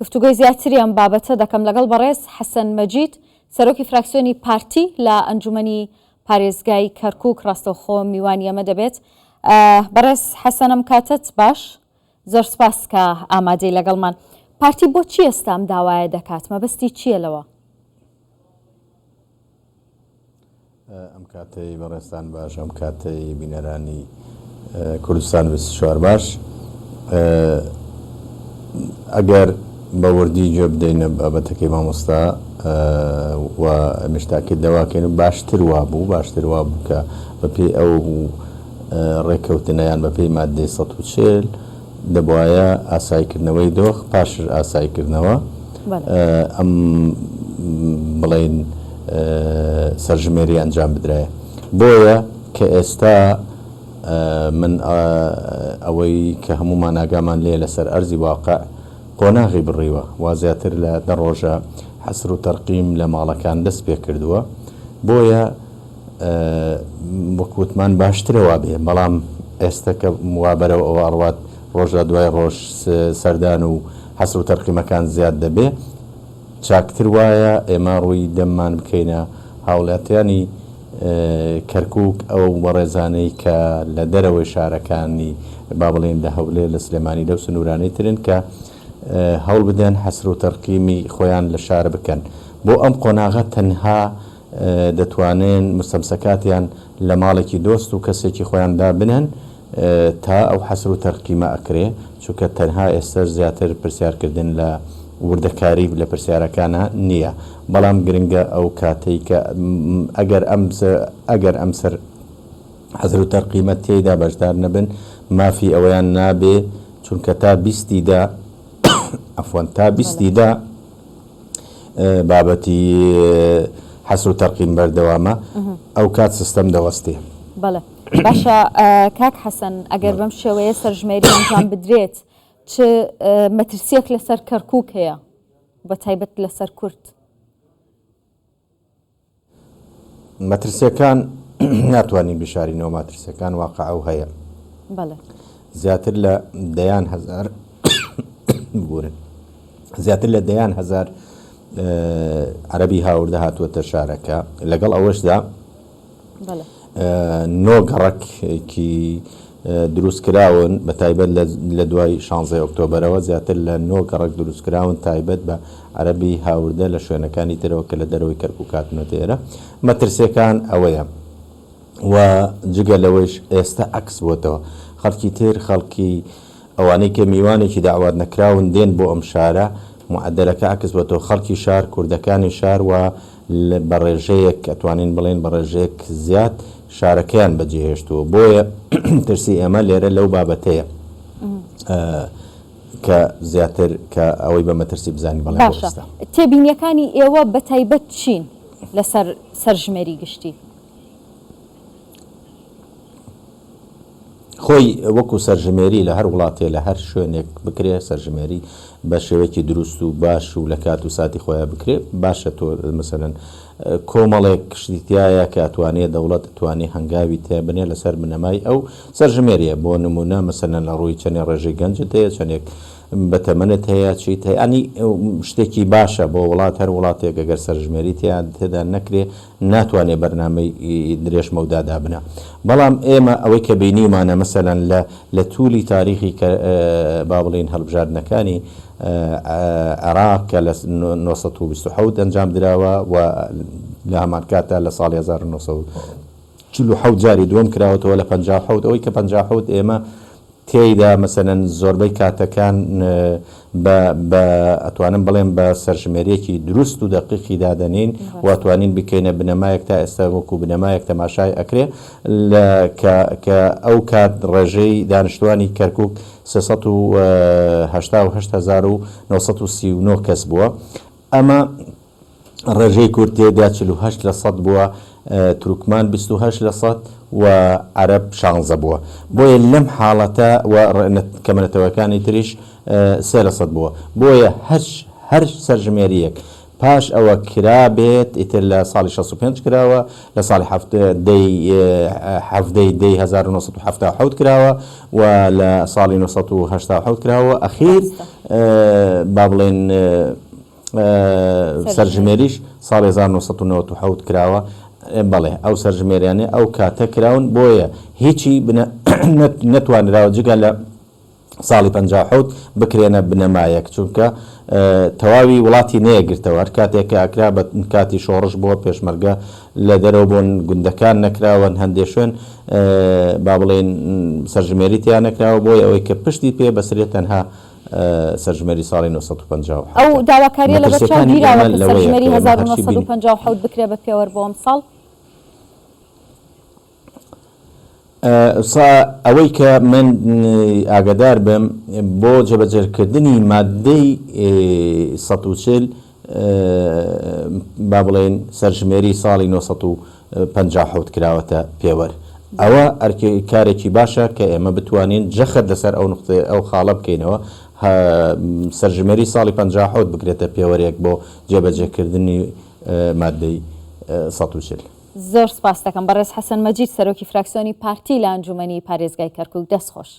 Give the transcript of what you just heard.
گفتوگۆی زیاتری ئەم بابەتە دەکەم لەگەڵ بەڕێز حەسەن مەجید سەرۆکی فراکسیۆنی پارتی لە ئەنجومەنی پارێزگای کەرکووک ڕاستەوخۆ میوانی ئەمە دەبێت. بەڕێز حەسەنم کاتت باش، زۆر سپاس کە ئامادەی لەگەڵمان. پارتی بۆچی ئێستا ئەم داوایە دەکات؟ مەبەستی چییە لەوە؟ ئەم کاتەی بەڕێستان باش، ئەم کاتەی بینەرانی کوردستان 24 باش. ئەگەر بە وردی گوێ بدەینە بابەتەکەی مامۆستا و مشتاقی دەواکەین باشتر وا بوو کە بەپێی ئەو ڕێکەوتنەیان بەپێی مادەی 140 دەبوایە ئاساییکردنەوەی دۆخ پاشر ئاساییکردنەوە ئەم بڵێن سەرژمێری ئەنجام بدرایە. بۆیە کە ئێستا من ئەوەی کە هەمومان ئاگامان لێ لەسەر ئەرزی واقع قۆناغی بڕیوە، وازیاتر لە 10 ڕۆژە حەسر و تەرقیم لە ماڵەکان دەست پێ کردووە. بۆیە وەکوتمان باشترەوە بێ، بەڵام ئێستا کە وابەرەوە ئەوە ئەڕوات ڕۆژ لە دوای ڕۆژ سەردان و حەسر و تەرقیمەکان زیاد دەبێ، چاکتر وایە ئێمە ڕووی دەممان بکەینە هاوڵاتیانی کەرکووک ئەو بەڕێزانەی کە لە دەرەوەی شارەکانی با بڵێن لە هەولێر لە سلێمانی دەوس و نورانەی ترن کە هەوڵ بدەن حەسر و تەرقیمی خۆیان لە شار بکەن. بۆ ئەم قۆناغە تەنها دەتوانن مستەمسەکاتیان لە ماڵێکی دۆست و کەسێکی خۆیان دابنن تا ئەو حەسر و تەرقیمە ئەکرێ، چونکە تەنها ئێستا زیاتر پرسیارکردن لە وردەکاری لە پرسیارەکانە نییە. بەڵام گرنگە ئەو کاتەی کە ئەگەر ئەم سەر حەسر و تەرقیمە تێیدا بەشدار نەبن مافی ئەوەیان نابێ، چونکە تا 20دا ئەفوان تا 20دا بابەتی حەسر و تەرقیم بەردەوامە ئەو کات سیستەم دەوەستێ. بەڵێ باشە کاک حەسەن، ئەگەر بەم شێوەیە سەرژمێری ئەنجام بدرێت چ مەترسیەک لەسەر کەرکووک هەیە بە تایبەت لەسەر کورد؟ مەترسیەکان ناتوانین بشارینەوە، ماترسیەکان واقع ئەو هەیە. بەڵێ زیاتر لە دەیان هەزار بورن، زیاتر لە دەیان هەزار عەرەبی هاوردە هاتووەتە شارەکە. لەگەڵ ئەوەشدا 9 گەڕەکی دروستکراون بە تایبەت لە دوای 16 ئۆکتۆبەرەوە زیاتر لە 9 گەڕک دروستکراون تایبەت بە عەرەبی هاوردە لە شوێنەکانی ترەوە کە لە دەرەوەی کەرکووک هاتنەوە ئێرە. مەترسیەکان ئەوەیە و جگە لەوەیش ئێستا عەکس بۆتەوە، خەڵکی تر خەڵکی ئەوانەی کە میوانێکی داوات نەکراون دێن بۆ ئەم شارە معدەلەکە عەکس بۆتەوە. خەڵکی شار، کوردەکانی شار و بە ڕێژەیەک ئەتوانین بڵێن بە ڕێژەیەک زیاد شارەکەیان بەجێهێشتووە. بۆیە ترسی ئێمە لێرە لەو بابەتەیە کە زیاتر کە ئەوەی بە مەترسی بزانین. بەڵێ باشە تێبینیەکانی ئێوە بە تایبەت چین لەسەر سەرژمێری گشتی؟ خۆی وەکو سەرژمێری لە هەر وڵاتێ لە هەر شوێنێک بکرێ سەرژمێری بە شێوەیەکی دروست و باش و لە کات و ساتی خۆیان بکرێ باشە. تۆ مەسەلەن کۆمەڵێک شتیایە کە ئەتوانێت دەوڵەت ئەتوانێ هەنگاوی تێبنێ لەسەر بنەمای ئەو سەرژمێریە. بۆ نمونە مەسەلەن لە ڕووی چەندێک ڕێژەی گەنجت هەیە، چەندێک بەتەمەنت هەیە، چیت هەیە، ئەنی شتێکی باشە بۆ وڵات. هەر وڵاتێک ئەگەر سەرژمێری تێدا نەکرێ ناتوانێت بەرنامەی درێژ مەودادا بنە. بەڵام ئێمە ئەوەی کە بینیمانە مەسەلەن لە توولی تاریخی با بڵێن هەڵبژاردنەکانی عێراق کە لە 1927 ئەنجام دراوە و لە هەمان کاتە لە ساڵی 1940 جاری دووەم کراوەتەوە لە 57. ئەوەی کە 57 ئێمە تێیدا مەسەلەن زۆربەی کاتەکان بە ئەتوانم بڵێن بە سەرژمێریەکی دروست و دەقیقی دادەنین و ئەتوانین بکەینە بنەمایەک تا ئێستا وەکو بنەمایەک تەماشای ئەکرێ کە ئەو کات ڕێژەی دانیشتوانی کەرکووک 388,939 کەس بووە. ئەمە ڕێژەی کورد تێدا 48% بووە، تورکمان 28% و عەرەب 16 بووە. بۆیە لەم حاڵەتە و کەمەنەتەوەکانی تریش 3% بووە. بۆیە هەر سەرژمێریەک پاش ئەوە کرابێت ئیتر لە ساڵی 65 کراوە، لە ساڵی 1970 کراوە و لە ساڵی 1970 کراوە. ئەخیر با بڵێن سەرژمێریش ساڵی 1990 کراوە بەڵێ ئەو سەرژمێریانێ ئەو کاتە کراون بۆیە هیچی نەتوانراوە جگە لە ساڵی 57 بکرێنە بنەمایەک چونکە تەواوی وڵاتی نەیەگرتەوە هەر کاتێککە ئاکرا بە کاتی شۆڕش بووە پێشمەرگە لە دەرەوە بۆن گوندەکان نەکراوەن هەندێک شوێن با بڵێن سەرژمێریتیان نەکراوە بۆی ئەوەی کە پشتی پێ بەسرێت تەنها سەرژمێری ساڵی 1950 ئەو داواکاریە لە بەرچاو گیراوە کە سەرژمێری 1950 بکرێ بە پێوەەر بۆ ئەم ساڵ ئەوەی کە من ئاگدار بم بۆ جێبەجێکردنی مادەی 140 با بڵێن سەرژمێری ساڵی 1950 کراوەتە پێوەەر ئەوە کارێکی باشە کە ئێمە بتوانین جەخت لەسەر ئەو نقطێ ئەو خاڵە بکەینەوە سەرژمێری ساڵی 50 بکرێتە پێوەرێک بۆ جێبەجێکردنی مادەی 140. زۆر سپاس دەکەم بەڕێز حەسەن مەجید سەرۆکی فراکسیۆنی پارتی لە ئەنجومەنی پارێزگای کەرکووک دەستخۆش.